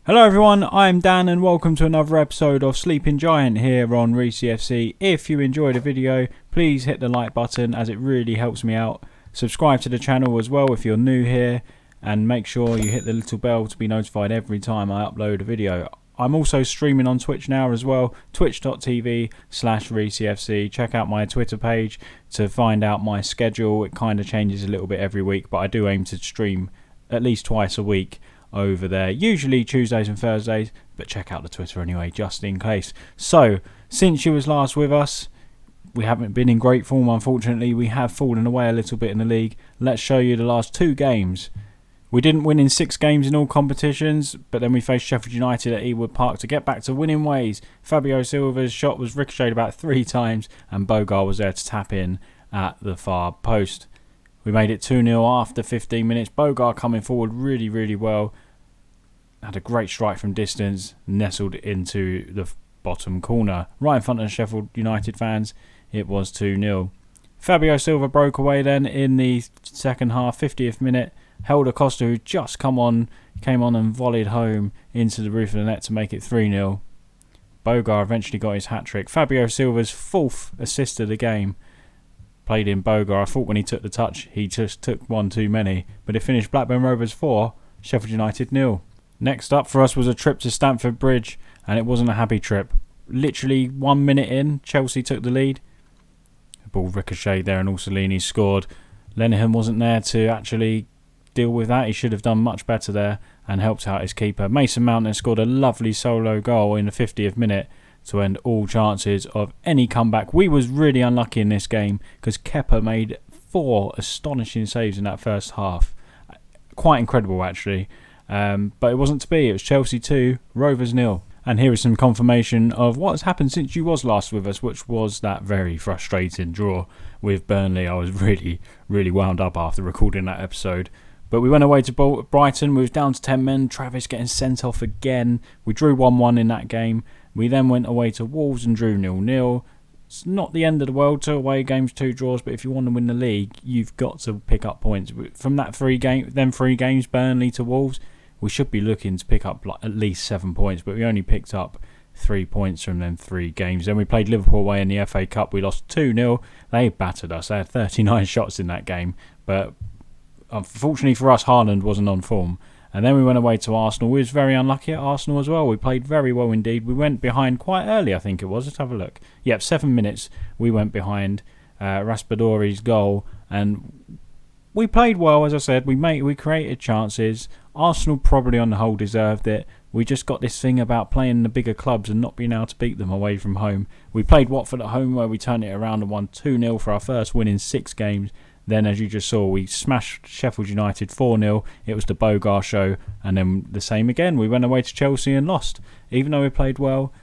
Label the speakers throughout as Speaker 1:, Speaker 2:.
Speaker 1: Hello everyone, I'm Dan and welcome to another episode of Sleeping Giant here on Reesy FC. If you enjoyed the video, please hit the like button as it really helps me out. Subscribe to the channel as well if you're new here and make sure you hit the little bell to be notified every time I upload a video. I'm also streaming on Twitch now as well, twitch.tv/ReesyFC. Check out my Twitter page to find out my schedule. It kind of changes a little bit every week, but I do aim to stream at least twice a week over there, usually Tuesdays and Thursdays, but check out the Twitter anyway, just in case. So, since you was last with us, we haven't been in great form, unfortunately. We have fallen away a little bit in the league. Let's show you the last two games. We didn't win in 6 games in all competitions, but then we faced Sheffield United at Ewood Park to get back to winning ways. Fabio Silva's shot was ricocheted about 3 times, and Bogar was there to tap in at the far post. We made it 2-0 after 15 minutes. Bogar coming forward really well. Had a great strike from distance, nestled into the bottom corner. Right in front of the Sheffield United fans, it was 2-0. Fabio Silva broke away then in the second half, 50th minute. Held Acosta, who just came on and volleyed home into the roof of the net to make it 3-0. Bogar eventually got his hat-trick. Fabio Silva's 4th assist of the game. Played in Bogar. I thought when he took the touch, he just took one too many. But it finished Blackburn Rovers 4, Sheffield United 0. Next up for us was a trip to Stamford Bridge, and it wasn't a happy trip. Literally 1 minute in, Chelsea took the lead. The ball ricocheted there and Orsolini scored. Lenihan wasn't there to actually deal with that. He should have done much better there and helped out his keeper. Mason Mount then scored a lovely solo goal in the 50th minute to end all chances of any comeback. We was really unlucky in this game because Kepa made 4 astonishing saves in that first half. Quite incredible actually. But it wasn't to be. It was Chelsea 2, Rovers 0. And here is some confirmation of what has happened since you was last with us, which was that very frustrating draw with Burnley. I was really wound up after recording that episode. But we went away to Brighton. We was down to 10 men. Travis getting sent off again. We drew 1-1 in that game. We then went away to Wolves and drew 0-0. It's not the end of the world. 2 away games, 2 draws. But if you want to win the league, you've got to pick up points. From that 3 games, Burnley to Wolves, we should be looking to pick up at least 7 points. But we only picked up 3 points from them 3 games. Then we played Liverpool away in the FA Cup. We lost 2-0. They battered us. They had 39 shots in that game. But unfortunately for us, Haaland wasn't on form. And then we went away to Arsenal. We was very unlucky at Arsenal as well. We played very well indeed. We went behind quite early, I think it was. Let's have a look. Yep, 7 minutes we went behind Raspadori's goal. And we played well, as I said. We created chances. Arsenal probably on the whole deserved it. We just got this thing about playing the bigger clubs and not being able to beat them away from home. We played Watford at home where we turned it around and won 2-0 for our first win in 6 games. Then, as you just saw, we smashed Sheffield United 4-0. It was the Bogar show. And then the same again. We went away to Chelsea and lost. Even though we played well,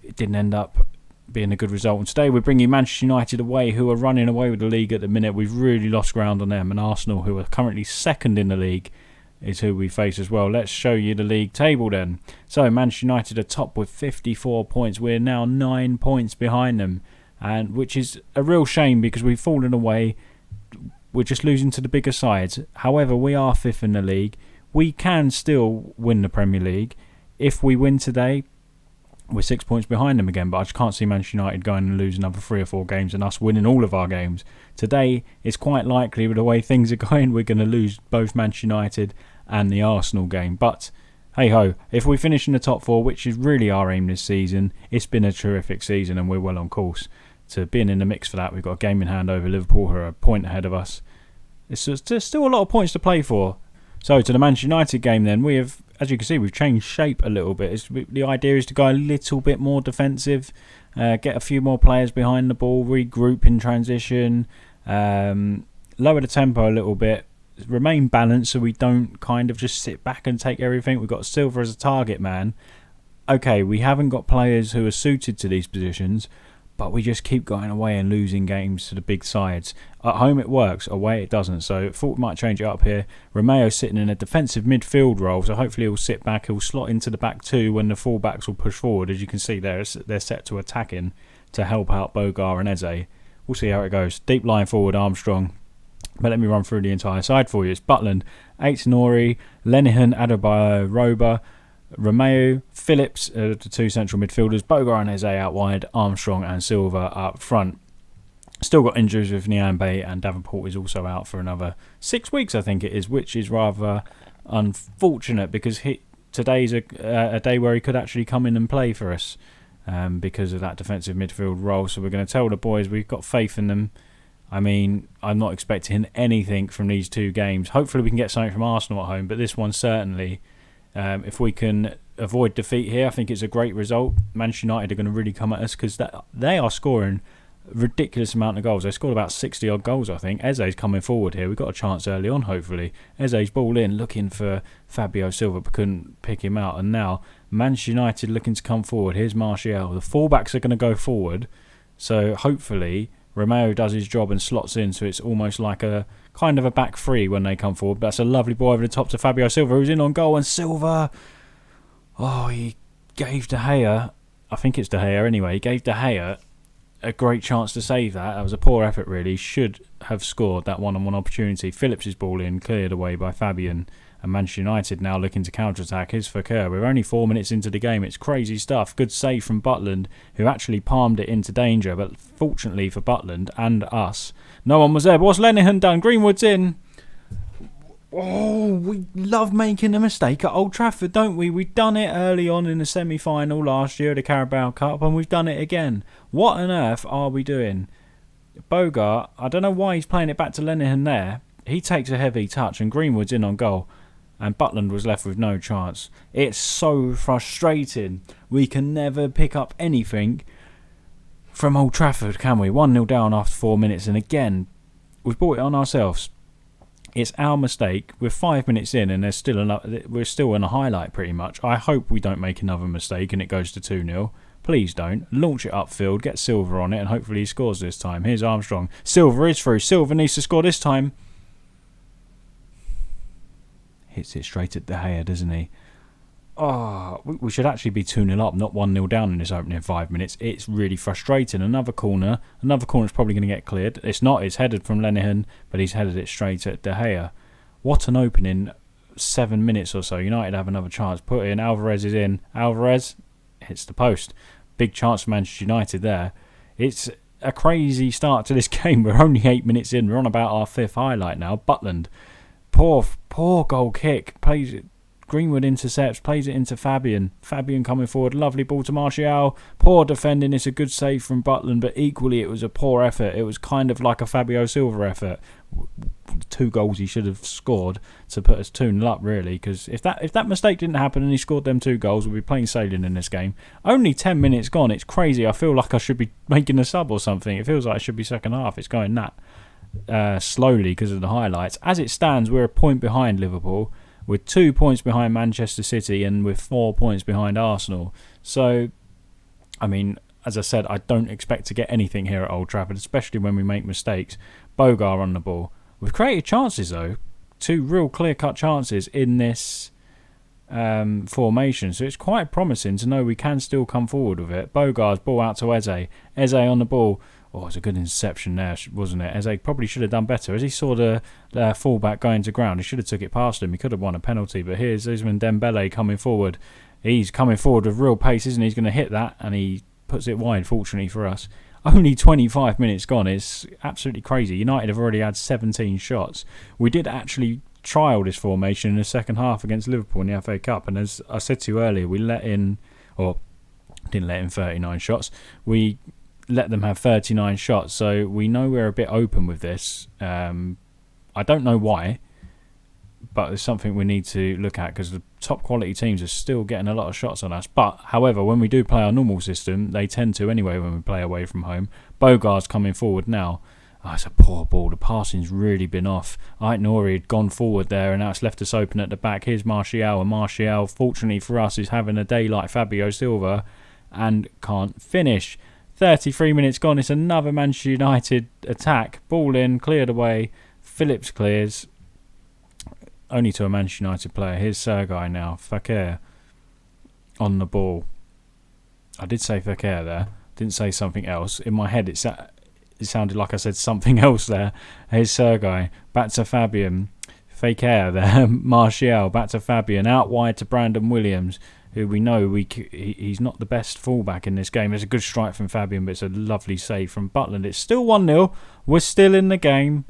Speaker 1: it didn't end up being a good result. And today we're bringing Manchester United away, who are running away with the league at the minute. We've really lost ground on them. And Arsenal, who are currently 2nd in the league, is who we face as well. Let's show you the league table then. So, Manchester United are top with 54 points. We're now 9 points behind them. And which is a real shame because we've fallen away. We're just losing to the bigger sides. However, we are 5th in the league. We can still win the Premier League. If we win today, we're 6 points behind them again. But I just can't see Manchester United going and lose another 3 or 4 games and us winning all of our games. Today, it's quite likely with the way things are going, we're going to lose both Manchester United and the Arsenal game. But hey-ho, if we finish in the top 4, which is really our aim this season, it's been a terrific season and we're well on course to being in the mix for that. We've got a game in hand over Liverpool, who are a point ahead of us. There's still a lot of points to play for. So to the Manchester United game then, we have, as you can see, we've changed shape a little bit. The idea is to go a little bit more defensive, get a few more players behind the ball, regroup in transition, lower the tempo a little bit, remain balanced so we don't kind of just sit back and take everything. We've got Silva as a target man. Okay, we haven't got players who are suited to these positions, but we just keep going away and losing games to the big sides. At home it works, away it doesn't. So I thought we might change it up here. Romeo's sitting in a defensive midfield role, so hopefully he'll sit back, he'll slot into the back 2 when the full-backs will push forward. As you can see there, they're set to attacking to help out Bogar and Eze. We'll see how it goes. Deep line forward, Armstrong. But let me run through the entire side for you. It's Butland, Aït-Nouri, Lenihan, Adebayo, Roba, Romeo, Phillips, the two central midfielders, Bogar and Eze out wide, Armstrong and Silva up front. Still got injuries with Nyambe, and Davenport is also out for another 6 weeks, I think it is, which is rather unfortunate because today's a day where he could actually come in and play for us because of that defensive midfield role. So we're going to tell the boys we've got faith in them. I mean, I'm not expecting anything from these two games. Hopefully we can get something from Arsenal at home, but this one certainly, if we can avoid defeat here, I think it's a great result. Manchester United are going to really come at us because they are scoring a ridiculous amount of goals. They scored about 60 odd goals, I think. Eze's coming forward here. We've got a chance early on, hopefully. Eze's ball in, looking for Fabio Silva, but couldn't pick him out. And now Manchester United looking to come forward. Here's Martial. The fullbacks are going to go forward, so hopefully Romeo does his job and slots in, so it's almost like a kind of a back three when they come forward. But that's a lovely ball over the top to Fabio Silva, who's in on goal, and Silva, he gave De Gea, I think it's De Gea anyway, he gave De Gea a great chance to save that. That was a poor effort really. Should have scored that one-on-one opportunity. Phillips' ball in, cleared away by Fabian. And Manchester United now looking to counter-attack. Here's Fekir. We're only 4 minutes into the game. It's crazy stuff. Good save from Butland, who actually palmed it into danger. But fortunately for Butland and us, no one was there. But what's Lenihan done? Greenwood's in. Oh, we love making a mistake at Old Trafford, don't we? We've done it early on in the semi-final last year of the Carabao Cup, and we've done it again. What on earth are we doing? Bogart, I don't know why he's playing it back to Lenihan there. He takes a heavy touch, and Greenwood's in on goal. And Butland was left with no chance. It's so frustrating. We can never pick up anything from Old Trafford, can we? 1-0 down after 4 minutes. And again, we've brought it on ourselves. It's our mistake. We're 5 minutes in and we're still in a highlight pretty much. I hope we don't make another mistake and it goes to 2-0. Please don't. Launch it upfield, get Silva on it, and hopefully he scores this time. Here's Armstrong. Silva is through. Silva needs to score this time. Hits it straight at De Gea, doesn't he? We should actually be 2-0 up, not 1-0 down in this opening 5 minutes. It's really frustrating. Another corner. Another corner is probably going to get cleared. It's not. It's headed from Lenihan, but he's headed it straight at De Gea. What an opening. 7 minutes or so. United have another chance. Put in. Alvarez is in. Alvarez hits the post. Big chance for Manchester United there. It's a crazy start to this game. We're only 8 minutes in. We're on about our fifth highlight now. Butland. Poor goal kick. Plays it. Greenwood intercepts, plays it into Fabian. Fabian coming forward, lovely ball to Martial. Poor defending, it's a good save from Butland, but equally it was a poor effort. It was kind of like a Fabio Silva effort. 2 goals he should have scored to put us 2-0 up, really, because if that mistake didn't happen and he scored them 2 goals, we'd be plain sailing in this game. Only 10 minutes gone, it's crazy. I feel like I should be making a sub or something. It feels like it should be second half. It's going that slowly because of the highlights. As it stands, we're a point behind Liverpool, with 2 points behind Manchester City and with 4 points behind Arsenal. So, I mean, as I said, I don't expect to get anything here at Old Trafford, especially when we make mistakes. Bogar on the ball. We've created chances, though. 2 real clear-cut chances in this formation. So it's quite promising to know we can still come forward with it. Bogar's ball out to Eze. Eze on the ball. Oh, it's a good interception there, wasn't it? Eze probably should have done better. As he saw the fullback going to ground, he should have took it past him. He could have won a penalty. But here's Ousmane Dembele coming forward. He's coming forward with real pace, isn't he? He's going to hit that, and he puts it wide, fortunately for us. Only 25 minutes gone. It's absolutely crazy. United have already had 17 shots. We did actually trial this formation in the second half against Liverpool in the FA Cup. And as I said to you earlier, we didn't let in 39 shots. We let them have 39 shots, so we know we're a bit open with this. I don't know why, but it's something we need to look at because the top quality teams are still getting a lot of shots on us. But however, when we do play our normal system, they tend to anyway when we play away from home. Bogart's coming forward now. It's a poor ball. The passing's really been off. Aït-Nouri had gone forward there, and now it's left us open at the back. Here's Martial, and Martial, fortunately for us, is having a day like Fabio Silva and can't finish. 33 minutes gone. It's another Manchester United attack. Ball in, cleared away. Phillips clears. Only to a Manchester United player. Here's Sergei now. Fekir on the ball. I did say Fekir there. Didn't say something else. In my head, it sounded like I said something else there. Here's Sergei. Back to Fabian. Fekir there. Martial. Back to Fabian. Out wide to Brandon Williams, who we know he's not the best fullback in this game. There's a good strike from Fabian, but it's a lovely save from Butland. It's still 1-0. We're still in the game.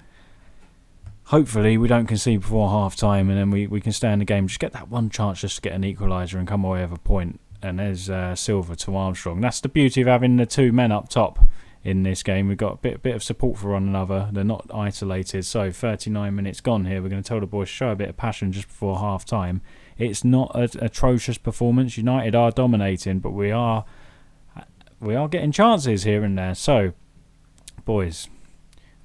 Speaker 1: Hopefully we don't concede before half-time, and then we can stay in the game. Just get that one chance just to get an equaliser and come away with a point. And there's Silva to Armstrong. That's the beauty of having the two men up top in this game. We've got a bit of support for one another. They're not isolated. So 39 minutes gone here. We're going to tell the boys to show a bit of passion just before half-time. It's not an atrocious performance. United are dominating, but we are getting chances here and there. So, boys,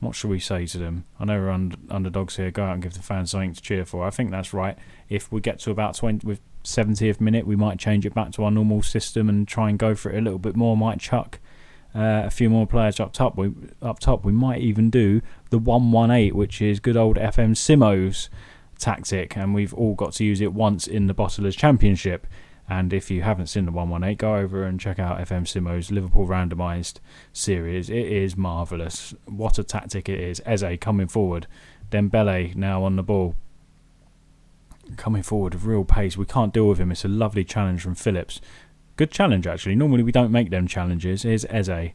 Speaker 1: what should we say to them? I know we're underdogs here. Go out and give the fans something to cheer for. I think that's right. If we get to about 70th minute, we might change it back to our normal system and try and go for it a little bit more. Might chuck a few more players up top. We might even do the 1-1-8, which is good old FM Simo's tactic, and we've all got to use it once in the Bottlers Championship. And if you haven't seen the 1-1-8, go over and check out FM Simo's Liverpool randomised series. It is marvellous. What a tactic it is. Eze coming forward. Dembele now on the ball. Coming forward with real pace. We can't deal with him. It's a lovely challenge from Phillips. Good challenge, actually. Normally we don't make them challenges. Here's Eze.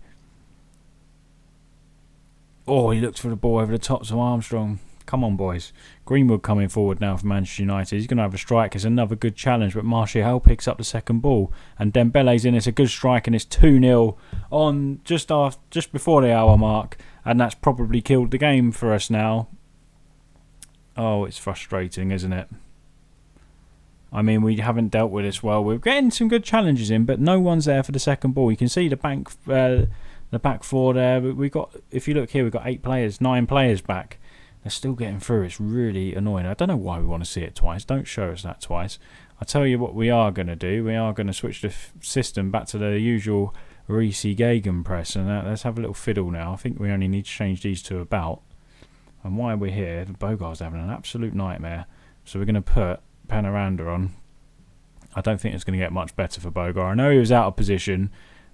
Speaker 1: Oh, he looks for the ball over the top to Armstrong. Come on, boys. Greenwood coming forward now for Manchester United. He's going to have a strike. It's another good challenge, but Martial picks up the second ball. And Dembele's in. It's a good strike, and it's 2-0 on just before the hour mark. And that's probably killed the game for us now. Oh, it's frustrating, isn't it? I mean, we haven't dealt with this well. We're getting some good challenges in, but no one's there for the second ball. You can see the back four there. We got, if you look here, we've got 9 players back. They're still getting through. It's really annoying. I don't know why we want to see it twice. Don't show us that twice. I'll tell you what we are going to do. We are going to switch the system back to the usual Reesy gegenpress. And let's have a little fiddle now. I think we only need to change these to about. And while we're here, Bogart's having an absolute nightmare. So we're going to put Panoranda on. I don't think it's going to get much better for Bogart. I know he was out of position,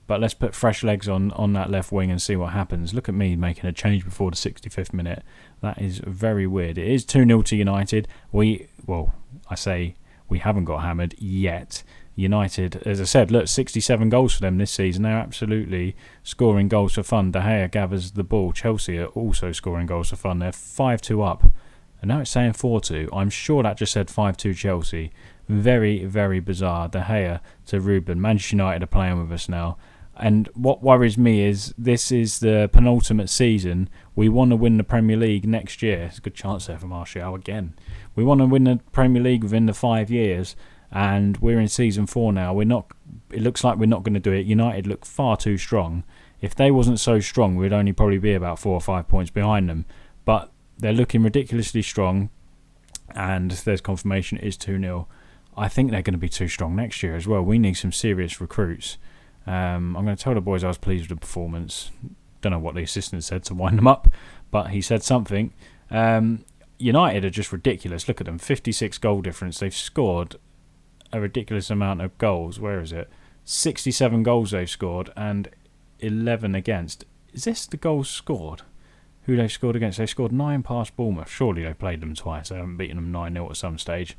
Speaker 1: but let's put fresh legs on that left wing and see what happens. Look at me making a change before the 65th minute. That is very weird. It is 2-0 to United. I say we haven't got hammered yet. United, as I said, look, 67 goals for them this season. They're absolutely scoring goals for fun. De Gea gathers the ball. Chelsea are also scoring goals for fun. They're 5-2 up. And now it's saying 4-2. I'm sure that just said 5-2 Chelsea. Very, very bizarre. De Gea to Ruben. Manchester United are playing with us now. And what worries me is this is the penultimate season. We want to win the Premier League next year. It's a good chance there for Martial again. We want to win the Premier League within the 5 years. And we're in season 4 now. It looks like we're not going to do it. United look far too strong. If they wasn't so strong, we'd only probably be about 4 or 5 points behind them. But they're looking ridiculously strong. And there's confirmation it is 2-0. I think they're going to be too strong next year as well. We need some serious recruits. I'm going to tell the boys I was pleased with the performance. Don't know what the assistant said to wind them up, but he said something. United are just ridiculous. Look at them, 56 goal difference. They've scored a ridiculous amount of goals. Where is it? 67 goals they've scored and 11 against. Is this the goals scored? Who they've scored against? They scored 9 past Bournemouth. Surely they've played them twice. They haven't beaten them 9-0 at some stage.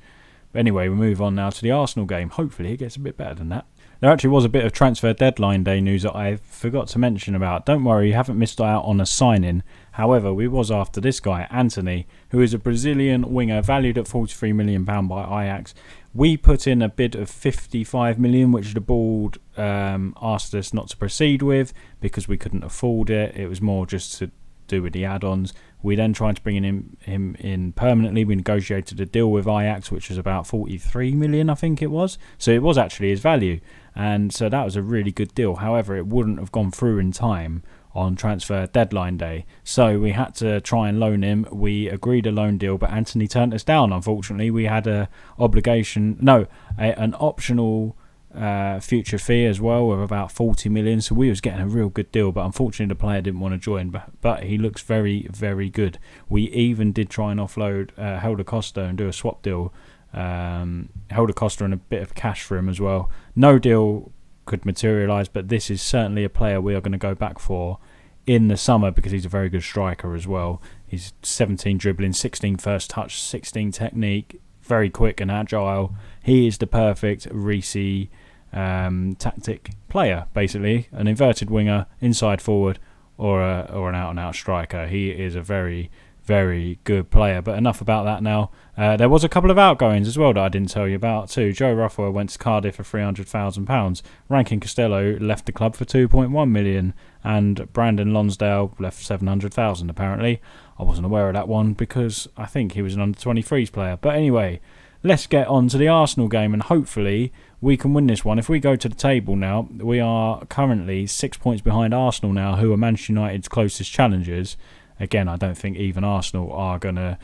Speaker 1: But anyway, we move on now to the Arsenal game. Hopefully it gets a bit better than that. There actually was a bit of transfer deadline day news that I forgot to mention about. Don't worry, you haven't missed out on a signing. However, we was after this guy, Anthony, who is a Brazilian winger valued at £43 million by Ajax. We put in a bid of $55 million, which the board asked us not to proceed with because we couldn't afford it. It was more just to do with the add-ons. We then tried to bring him in permanently. We negotiated a deal with Ajax, which was about 43 million, I think it was. So it was actually his value. And so that was a really good deal. However, it wouldn't have gone through in time on transfer deadline day. So we had to try and loan him. We agreed a loan deal, but Anthony turned us down, unfortunately. We had an optional future fee as well of about 40 million. So we was getting a real good deal, but unfortunately the player didn't want to join. But he looks very, very good. We even did try and offload Helder Costa and do a swap deal. Helder Costa and a bit of cash for him as well. No deal could materialise, but this is certainly a player we are going to go back for in the summer because he's a very good striker as well. He's 17 dribbling, 16 first touch, 16 technique, very quick and agile. He is the perfect Reesy tactic player, basically. An inverted winger, inside forward, or an out-and-out striker. He is a very, very good player. But enough about that now. There was a couple of outgoings as well that I didn't tell you about too. Joe Ruffalo went to Cardiff for £300,000. Rankin Costello left the club for £2.1 million. And Brandon Lonsdale left £700,000 apparently. I wasn't aware of that one because I think he was an under-23s player. But anyway, let's get on to the Arsenal game, and hopefully we can win this one. If we go to the table now, we are currently 6 points behind Arsenal now, who are Manchester United's closest challengers. Again, I don't think even Arsenal are going to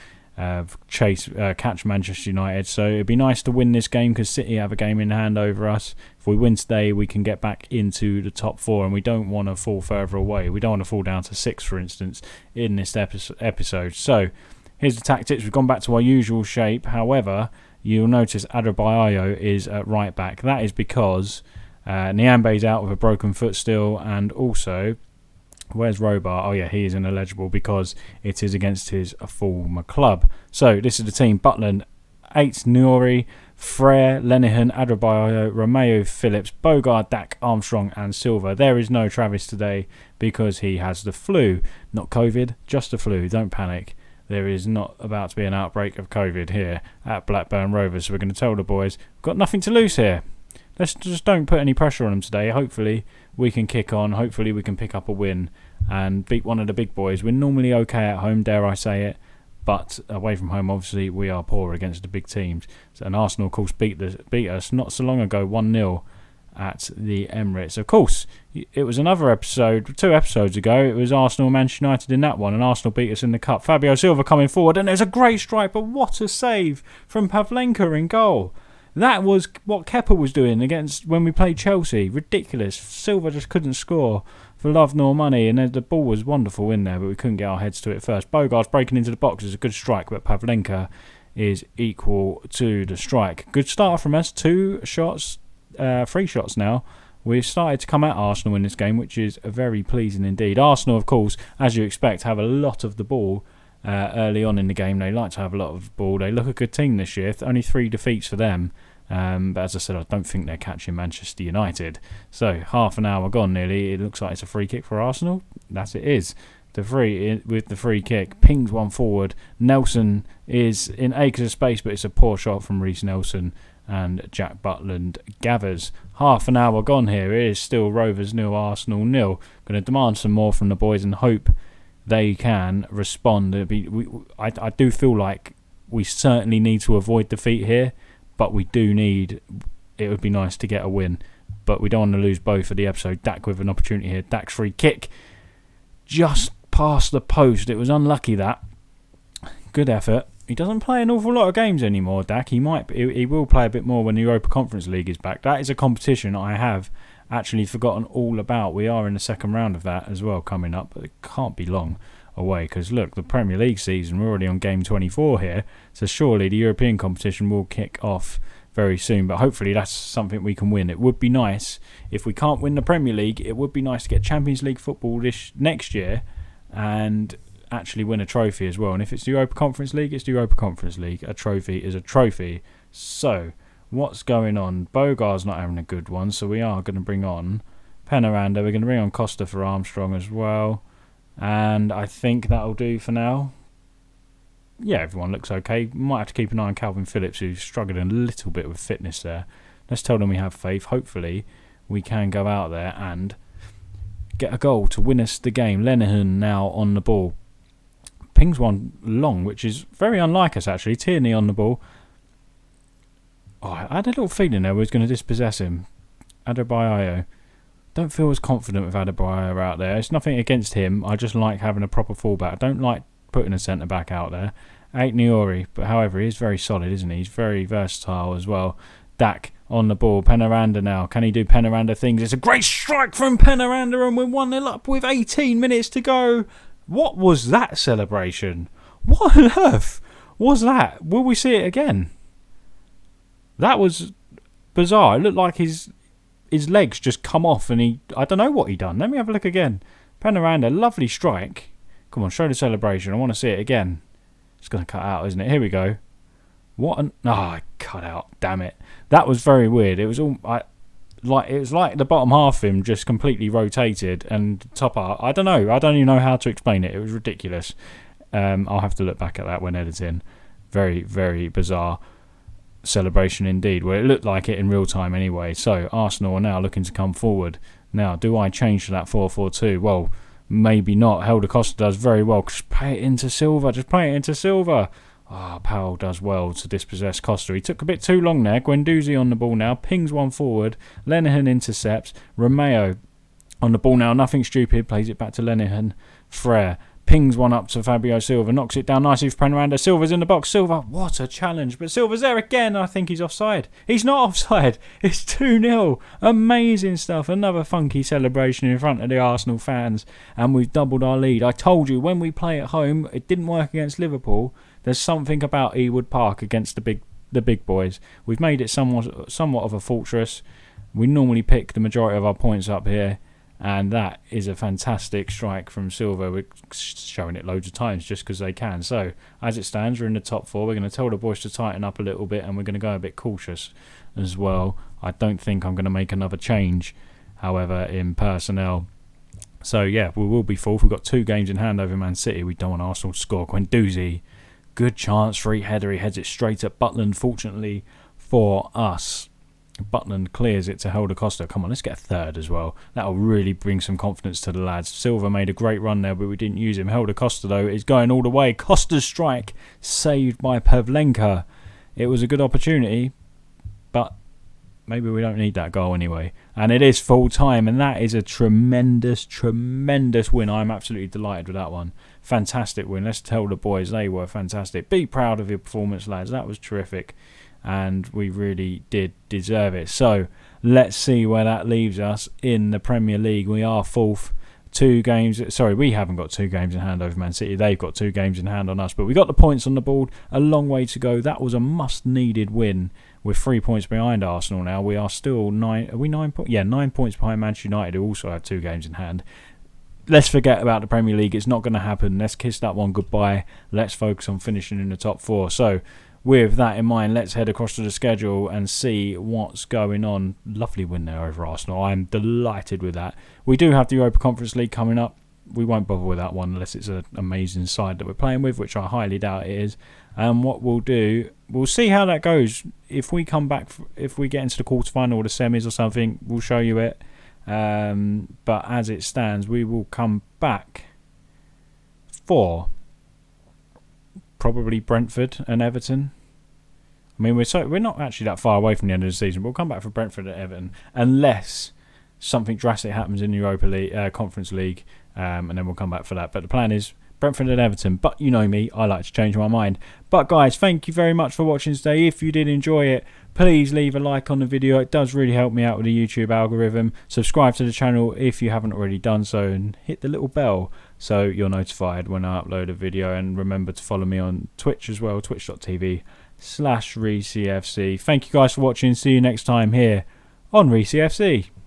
Speaker 1: catch Manchester United. So it'd be nice to win this game because City have a game in hand over us. If we win today, we can get back into the top four, and we don't want to fall further away. We don't want to fall down to 6, for instance, in this episode. So here's the tactics. We've gone back to our usual shape. However, you'll notice Adebayo is at right back. That is because Nyambe's out with a broken foot still, and also, where's Robar? Oh yeah, he is ineligible because it is against his former club. So this is the team: Butland, 8, Nouri, Frere, Lenihan, Adebayo, Romeo, Phillips, Bogard, Dak, Armstrong and Silva. There is no Travis today because he has the flu. Not COVID, just the flu. Don't panic. There is not about to be an outbreak of COVID here at Blackburn Rovers. So we're going to tell the boys, we've got nothing to lose here. Let's just don't put any pressure on them today. Hopefully we can kick on. Hopefully we can pick up a win and beat one of the big boys. We're normally okay at home, dare I say it. But away from home, obviously, we are poor against the big teams. And Arsenal, of course, beat us not so long ago, 1-0 at the Emirates. Of course, it was another episode, 2 episodes ago. It was Arsenal and Manchester United in that one, and Arsenal beat us in the Cup. Fabio Silva coming forward, and there's a great strike, but what a save from Pavlenka in goal. That was what Kepa was doing against when we played Chelsea. Ridiculous. Silva just couldn't score for love nor money, and the ball was wonderful in there, but we couldn't get our heads to it first. Bogart's breaking into the box is a good strike, but Pavlenka is equal to the strike. Good start from us. 2 shots, 3 shots now. We've started to come at Arsenal in this game, which is very pleasing indeed. Arsenal, of course, as you expect, have a lot of the ball early on in the game. They like to have a lot of the ball. They look a good team this year. Only 3 defeats for them. But as I said, I don't think they're catching Manchester United. So half an hour gone nearly. It looks like it's a free kick for Arsenal. That it is. With the free kick, pings one forward. Nelson is in acres of space, but it's a poor shot from Reece Nelson, and Jack Butland gathers. Half an hour gone here. It is still Rovers 0, Arsenal 0. Going to demand some more from the boys and hope they can respond. I do feel like we certainly need to avoid defeat here. But we do need, it would be nice to get a win. But we don't want to lose both for the episode. Dak with an opportunity here. Dak's free kick. Just past the post. It was unlucky that. Good effort. He doesn't play an awful lot of games anymore, Dak. He will play a bit more when the Europa Conference League is back. That is a competition I have actually forgotten all about. We are in the second round of that as well coming up. But it can't be long away because look, the Premier League season, we're already on game 24 here, so surely the European competition will kick off very soon, but hopefully that's something we can win. It would be nice if we can't win the Premier League. It would be nice to get Champions League football next year and actually win a trophy as well. And if it's the Europa Conference League, it's the Europa Conference League. A trophy is a trophy. So what's going on? Bogart's not having a good one, so we are going to bring on Penaranda. We're going to bring on Costa for Armstrong as well. And I think that'll do for now. Yeah, everyone looks okay. Might have to keep an eye on Calvin Phillips, who's struggling a little bit with fitness there. Let's tell them we have faith. Hopefully we can go out there and get a goal to win us the game. Lenihan now on the ball. Pings one long, which is very unlike us actually. Tierney on the ball. Oh, I had a little feeling there we was going to dispossess him. Adebayo. Don't feel as confident with Adebayo out there. It's nothing against him. I just like having a proper fullback. I don't like putting a centre back out there. Nouri, but however, he is very solid, isn't he? He's very versatile as well. Dak on the ball. Penaranda now. Can he do Penaranda things? It's a great strike from Penaranda, and we're 1-0 up with 18 minutes to go. What was that celebration? What on earth was that? Will we see it again? That was bizarre. It looked like his legs just come off and I don't know what he done. Let me have a look again. Penaranda, lovely strike. Come on, show the celebration. I want to see it again. It's going to cut out, isn't it? Here we go. What an... Ah, cut out. Damn it. That was very weird. It was all... it was like the bottom half of him just completely rotated, and top half... I don't know. I don't even know how to explain it. It was ridiculous. I'll have to look back at that when editing. Very, very bizarre celebration indeed. Well, it looked like it in real time anyway. So Arsenal are now looking to come forward. Now, do I change to that 4-4-2? Well, maybe not. Helder Costa does very well. Just play it into Silva. Just play it into Silva. Powell does well to dispossess Costa. He took a bit too long there. Guendouzi on the ball now. Pings one forward. Lenihan intercepts. Romeo on the ball now. Nothing stupid. Plays it back to Lenihan. Frere pings one up to Fabio Silva. Knocks it down nicely for Penranda. Silva's in the box. Silva, what a challenge. But Silva's there again. I think he's offside. He's not offside. It's 2-0. Amazing stuff. Another funky celebration in front of the Arsenal fans. And we've doubled our lead. I told you, when we play at home, it didn't work against Liverpool. There's something about Ewood Park against the big boys. We've made it somewhat of a fortress. We normally pick the majority of our points up here. And that is a fantastic strike from Silva. We're showing it loads of times just because they can. So, as it stands, we're in the top 4. We're going to tell the boys to tighten up a little bit, and we're going to go a bit cautious as well. I don't think I'm going to make another change, however, in personnel. So, yeah, we will be 4th. We've got 2 games in hand over Man City. We don't want Arsenal to score. Guendouzi, good chance, free header. He heads it straight at Butland, fortunately for us. Butland clears it to Helder Costa. Come on, let's get a 3rd as well. That'll really bring some confidence to the lads. Silva made a great run there, but we didn't use him. Helder Costa, though, is going all the way. Costa's strike saved by Pavlenka. It was a good opportunity, but maybe we don't need that goal anyway. And it is full time, and that is a tremendous, tremendous win. I'm absolutely delighted with that one. Fantastic win. Let's tell the boys they were fantastic. Be proud of your performance, lads. That was terrific. And we really did deserve it. So let's see where that leaves us in the Premier League. We are 4th. 2 games. Sorry, we haven't got 2 games in hand over Man City. They've got 2 games in hand on us. But we got the points on the board. A long way to go. That was a must-needed win. We're 3 points behind Arsenal now. We are still 9. Are we 9 points? Yeah, 9 points behind Manchester United, who also have 2 games in hand. Let's forget about the Premier League. It's not going to happen. Let's kiss that one goodbye. Let's focus on finishing in the top 4. So, with that in mind, let's head across to the schedule and see what's going on. Lovely win there over Arsenal. I'm delighted with that. We do have the Europa Conference League coming up. We won't bother with that one unless it's an amazing side that we're playing with, which I highly doubt it is. And what we'll do, we'll see how that goes. If we come back, if we get into the quarterfinal or the semis or something, we'll show you it. But as it stands, we will come back for probably Brentford and Everton. I mean, we're not actually that far away from the end of the season. We'll come back for Brentford and Everton unless something drastic happens in the Europa League, Conference League, and then we'll come back for that. But the plan is Brentford and Everton. But you know me, I like to change my mind. But guys, thank you very much for watching today. If you did enjoy it, please leave a like on the video. It does really help me out with the YouTube algorithm. Subscribe to the channel if you haven't already done so, and hit the little bell so you're notified when I upload a video. And remember to follow me on Twitch as well, twitch.tv/ReesyFC. Thank you guys for watching. See you next time here on Reesy FC.